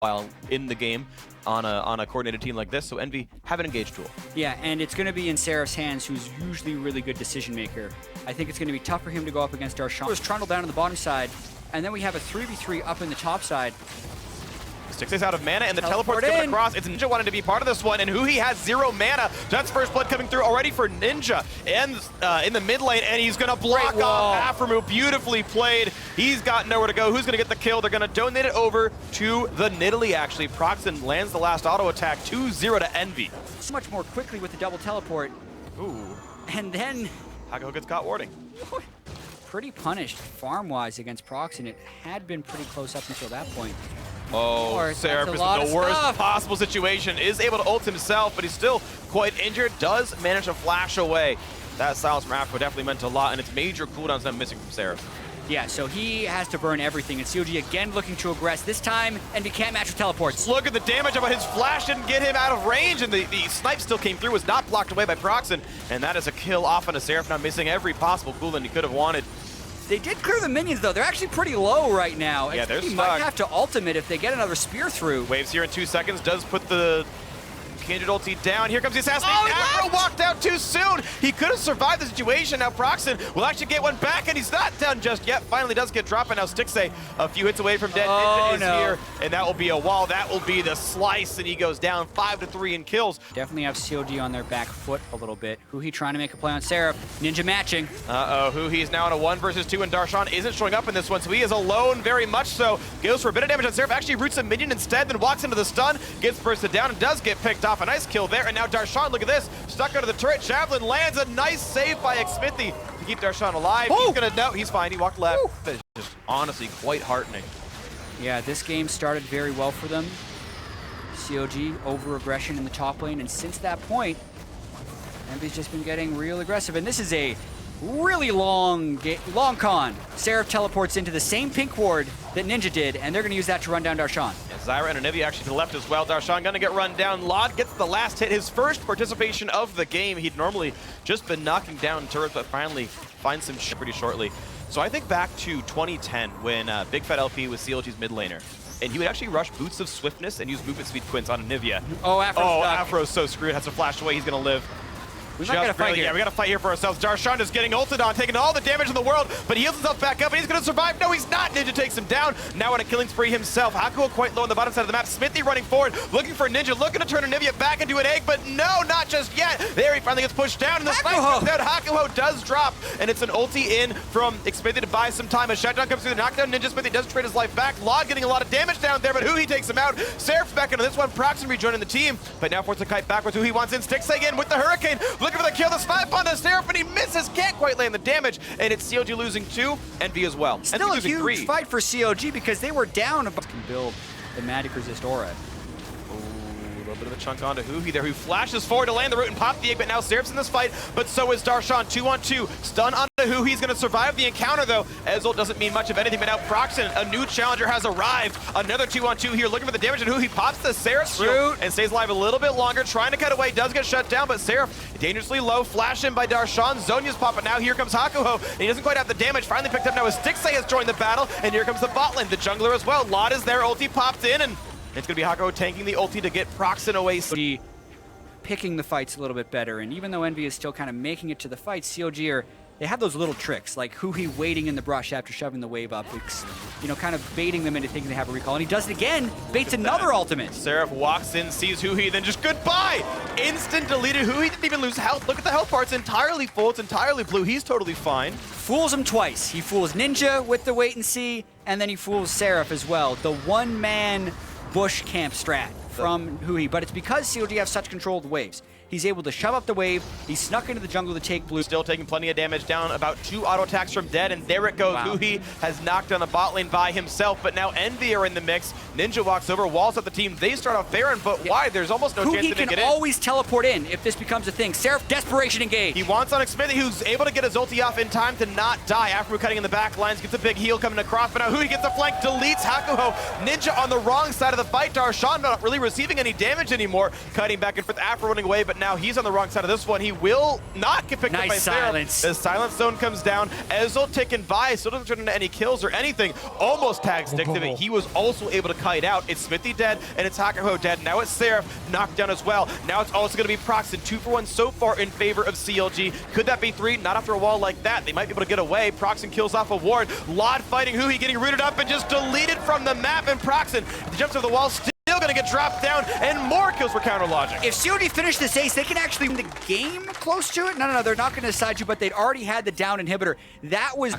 while in the game on a coordinated team like this, so Envy have an engaged tool. Yeah, and it's going to be in Seraph's hands, who's usually a really good decision maker. I think it's going to be tough for him to go up against Darshan. There's Trundle down on the bottom side, and then we have a 3v3 up in the top side. Six out of mana, and the teleport's coming across. It's Ninja wanting to be part of this one, and Huhi has 0 mana. That's first blood coming through already for Ninja, and in the mid lane, and he's gonna block off Aframu. Beautifully played. He's got nowhere to go. Who's gonna get the kill? They're gonna donate it over to the Nidalee, actually. Proxen lands the last auto attack, 2-0 to Envy. So much more quickly with the double teleport. Ooh. And then Hago gets caught warding. Pretty punished farm-wise against Proxen. It had been pretty close up until that point. Oh, Seraph is in the worst possible situation. Is able to ult himself, but he's still quite injured. Does manage to flash away. That silence from Afro definitely meant a lot, and it's major cooldowns that I'm missing from Seraph. Yeah, so he has to burn everything, and CLG again looking to aggress. This time, and he can't match with teleports. Look at the damage, but his flash didn't get him out of range, and the snipe still came through, was not blocked away by Proxen, and that is a kill off on a Seraph, now missing every possible cooldown he could have wanted. They did clear the minions, though. They're actually pretty low right now. Yeah, they're stuck. Might have to ultimate if they get another spear through. Waves here in 2 seconds, does put the Kindred ulti down. Here comes the assassination. Oh, Afro walked out too soon. He could have survived the situation. Now Proxen will actually get one back, and he's not done just yet. Finally does get dropped, and now Stixay a few hits away from dead. Ninja is here, and that will be a wall. That will be the slice, and he goes down 5-3 in kills. Definitely have CLG on their back foot a little bit. Huhi trying to make a play on Seraph. Ninja matching. Huhi is now in a 1 versus 2, and Darshan isn't showing up in this one, so he is alone very much so. Goes for a bit of damage on Seraph, actually roots a minion instead, then walks into the stun, gets bursted down, and does get picked off. A nice kill there, and now Darshan, look at this, stuck under the turret. Javelin lands, a nice save by Xmithy to keep Darshan alive. He's gonna, no, he's fine, he walked left. That is just honestly quite heartening. Yeah, this game started very well for them. CLG over aggression in the top lane, and since that point, Envy's just been getting real aggressive, and this is a really long con. Seraph teleports into the same pink ward that Ninja did, and they're going to use that to run down Darshan. Yeah, Zyra and Anivia actually to the left as well. Darshan going to get run down. Lod gets the last hit, his first participation of the game. He'd normally just been knocking down turrets, but finally finds some shit pretty shortly. So I think back to 2010 when Big Fat LP was CLG's mid laner, and he would actually rush Boots of Swiftness and use movement speed quints on Anivia. Oh, Afro's so screwed, has to flash away, he's going to live. We might gotta fight here. Yeah, we gotta fight here for ourselves. Darshan is getting ulted on, taking all the damage in the world, but he heals himself back up, and he's gonna survive. No, he's not. Ninja takes him down. Now on a killing spree himself. Hakuho quite low on the bottom side of the map. Smithy running forward, looking for Ninja, looking to turn Anivia back into an egg, but no, not just yet. There he finally gets pushed down, and the snipe comes out. Hakuho does drop, and it's an ulti in from Xmithy to buy some time. A shutdown comes through the knockdown. Ninja Smithy does trade his life back. Lod getting a lot of damage down there, but Huhi takes him out. Seraph's back into this one. Proxen rejoining the team, but now forced to kite backwards. Huhi wants in. Stixay in with the Hurricane, looking for the kill. The snipe onto Seraph, but he misses, can't quite land the damage, and it's CLG losing 2, Envy as well. Still a huge fight for CLG because they were down a bunch. Can build the magic resist aura. A little bit of a chunk onto Huhi there, who flashes forward to land the root and pop the egg, but now Seraph's in this fight, but so is Darshan. 2-on-2, stun onto Huhi. He's going to survive the encounter, though. Ezreal doesn't mean much of anything, but now Proxen, a new challenger, has arrived. Another 2-on-2 here, looking for the damage, and Huhi pops the Seraph's shield and stays alive a little bit longer, trying to cut away, does get shut down, but Seraph dangerously low, flash in by Darshan. Zonya's popping now. Here comes Hakuho, and he doesn't quite have the damage. Finally picked up now as Stixay has joined the battle, and here comes the bot lane, the jungler as well. Lod is there, ulti popped in, and it's going to be Hakuho tanking the ulti to get Proxen away. Picking the fights a little bit better, and even though Envy is still kind of making it to the fight, CLG they have those little tricks, like Huhi waiting in the brush after shoving the wave up, kind of baiting them into thinking they have a recall, and he does it again, baits another ultimate. Seraph walks in, sees Huhi, then just goodbye! Instant deleted. Huhi didn't even lose health. Look at the health bar, it's entirely full, it's entirely blue. He's totally fine. Fools him twice. He fools Ninja with the wait and see, and then he fools Seraph as well. The one-man bush camp strat from Huhi, but it's because CLG have such control of the waves. He's able to shove up the wave. He snuck into the jungle to take blue. Still taking plenty of damage, down about 2 auto attacks from dead, and there it goes. Huhi has knocked down the bot lane by himself, but now Envy are in the mix. Ninja walks over, walls up the team. They start off Baron, but why? There's almost no chance to get in. Huhi can always teleport in if this becomes a thing. Seraph, desperation engage. He wants on Xmithy, who's able to get his ulti off in time to not die. After cutting in the back lines, gets a big heal coming across, but now Huhi gets a flank, deletes Hakuho. Ninja on the wrong side of the fight. Darshan not really receiving any damage anymore. Cutting back and forth after running away, but now he's on the wrong side of this one. He will not get picked up by silence. Seraph. The silence zone comes down. Ezreal ticking by, still doesn't turn into any kills or anything. Almost tags Stick to it. He was also able to cut kite out. It's Smithy dead, and it's Hakuho dead. Now it's Seraph knocked down as well. Now it's also going to be Proxen. 2 for 1 so far in favor of CLG. Could that be 3? Not after a wall like that. They might be able to get away. Proxen kills off a ward. Lod fighting Huhi, getting rooted up and just deleted from the map. And Proxen jumps over the wall, still going to get dropped down, and more kills for Counter Logic. If CLG finish this ace, they can actually win the game close to it. No, they're not going to side you, but they'd already had the down inhibitor. That was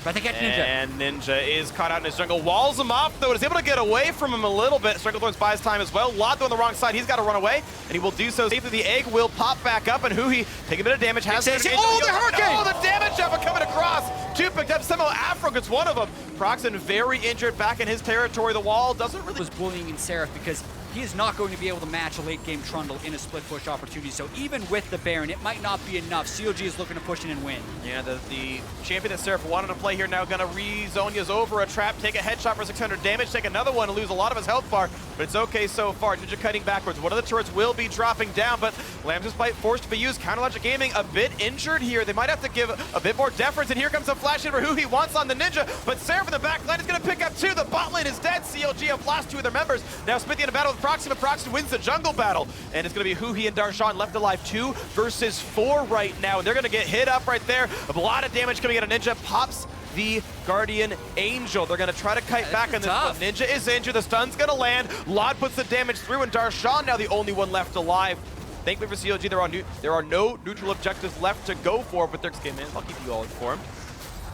but I think that's Ninja. And Ninja is caught out in his jungle. Walls him off, though. Is able to get away from him a little bit. Stranglethorns buys time as well. Lod, though, on the wrong side. He's got to run away, and he will do so safely. The egg will pop back up, and Huhi taking a bit of damage. Has the hurricane! Oh, the damage jump coming across. 2 picked up. Somehow Afro gets one of them. Proxen very injured back in his territory. The wall doesn't really... was bullying in Seraph because he is not going to be able to match a late game Trundle in a split push opportunity. So even with the Baron, it might not be enough. CLG is looking to push in and win. Yeah, the champion that Seraph wanted to play here now going to re-Zonya's over a trap, take a headshot for 600 damage, take another one and lose a lot of his health bar, but it's okay so far. Ninja cutting backwards. One of the turrets will be dropping down, but Lamb's Bite forced to be used. Counter Logic Gaming a bit injured here. They might have to give a bit more deference, and here comes a flash in for who he wants on the Ninja, but Seraph in the back line is going to pick up 2. The bot lane is dead. CLG have lost 2 of their members. Now Smithy in a battle with Proxen, but Proxen wins the jungle battle, and it's going to be Huhi and Darshan left alive 2 versus 4 right now, and they're going to get hit up right there. A lot of damage coming out of Ninja. Pops the Guardian Angel. They're going to try to kite back on this one. Ninja is injured. The stun's going to land. Lod puts the damage through, and Darshan now the only one left alive. Thankfully for CLG, there are no neutral objectives left to go for, but there's game in. I'll keep you all informed.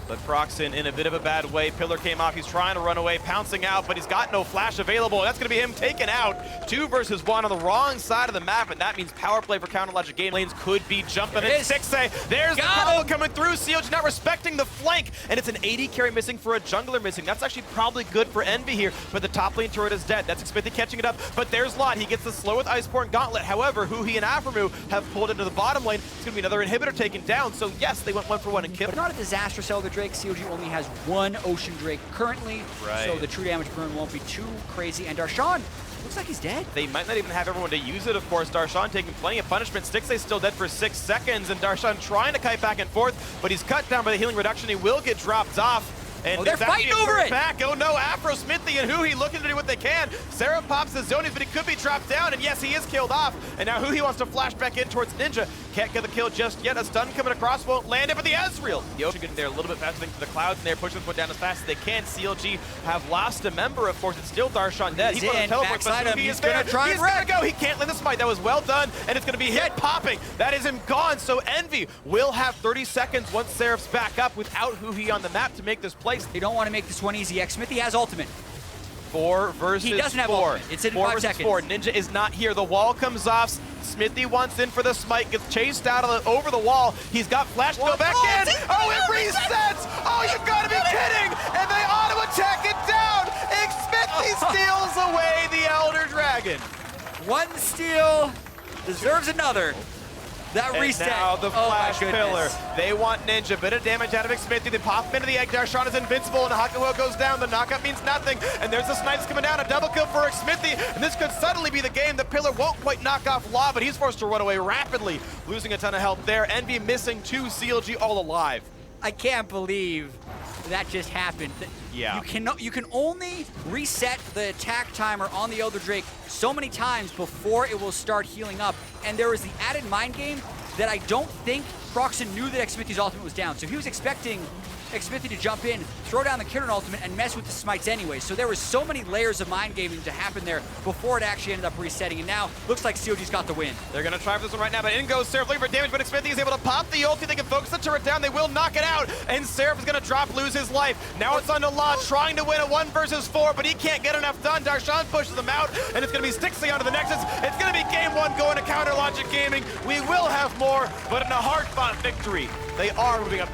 But Proxen in a bit of a bad way. Pillar came off. He's trying to run away, pouncing out, but he's got no flash available. That's going to be him taken out. 2 versus 1 on the wrong side of the map, and that means power play for Counter Logic Game. Lanes could be jumping in. 6A. There's the combo coming through. CLG not respecting the flank, and it's an 80 carry missing for a jungler missing. That's actually probably good for Envy here, but the top lane turret is dead. That's Smithy catching it up, but there's Lod. He gets the slow with Iceborne Gauntlet. However, Huhi and Aframu have pulled into the bottom lane. It's going to be another inhibitor taken down, so yes, they went 1 for 1 and killed. But not a disastrous Elder Drake. CLG only has 1 Ocean Drake currently, so the true damage burn won't be too crazy. And Darshan looks like he's dead. They might not even have everyone to use it, of course. Darshan taking plenty of punishment. Stixxay still dead for 6 seconds, and Darshan trying to kite back and forth, but he's cut down by the healing reduction. He will get dropped off. And they're fighting over it! Back. Oh no, Afro, Smithy, and Huhi looking to do what they can. Sarah pops the zonies, but he could be dropped down, and yes, he is killed off. And now Huhi wants to flash back in towards Ninja. Can't get the kill just yet. A stun coming across, won't land it, but the Ezreal. The Ocean getting there a little bit faster than the clouds, and they're pushing this one down as fast as they can. CLG have lost a member, of course. It's still Darshan dead. He's going to teleport, but Huhi is there. He's going to go. He can't land the smite. That was well done, and it's going to be hit popping. That is him gone, so Envy will have 30 seconds once Seraph's back up without Huhi on the map to make this place. They don't want to make this one easy. Smithy has ultimate. 4 versus 4. He doesn't have ultimate. It's in 5 seconds. 4. Ninja is not here. The wall comes off. Smithy wants in for the smite. Gets chased out of over the wall. He's got flash to go back in. Oh, it resets. Oh, you've got to be kidding. And they auto attack it down. Smithy steals away the Elder Dragon. 1 steal deserves another. That reset. And now the flash pillar. They want Ninja. Bit of damage out of Smithy. They pop him into the egg. Darshan is invincible, and Hakuho goes down. The knockup means nothing. And there's the snipes coming down. A double kill for Smithy. And this could suddenly be the game. The pillar won't quite knock off Law, but he's forced to run away rapidly, losing a ton of health there. Envy missing 2, CLG all alive. I can't believe that just happened. Yeah. You can only reset the attack timer on the Elder Drake so many times before it will start healing up. And there was the added mind game that I don't think Proxen knew that Xmithy's ultimate was down. So he was expecting Xmithy to jump in, throw down the Kieran ultimate, and mess with the smites anyway. So there was so many layers of mind gaming to happen there before it actually ended up resetting. And now looks like CLG's got the win. They're going to try for this one right now, but in goes Seraph looking for damage, but Xmithy is able to pop the ulti. They can focus the turret down. They will knock it out, and Seraph is going to drop, lose his life. Now it's on to Law, trying to win a 1 versus 4, but he can't get enough done. Darshan pushes them out, and it's going to be Stixxay onto the Nexus. It's going to be game 1 going to Counter Logic Gaming. We will have more, but in a hard-fought victory, they are moving up.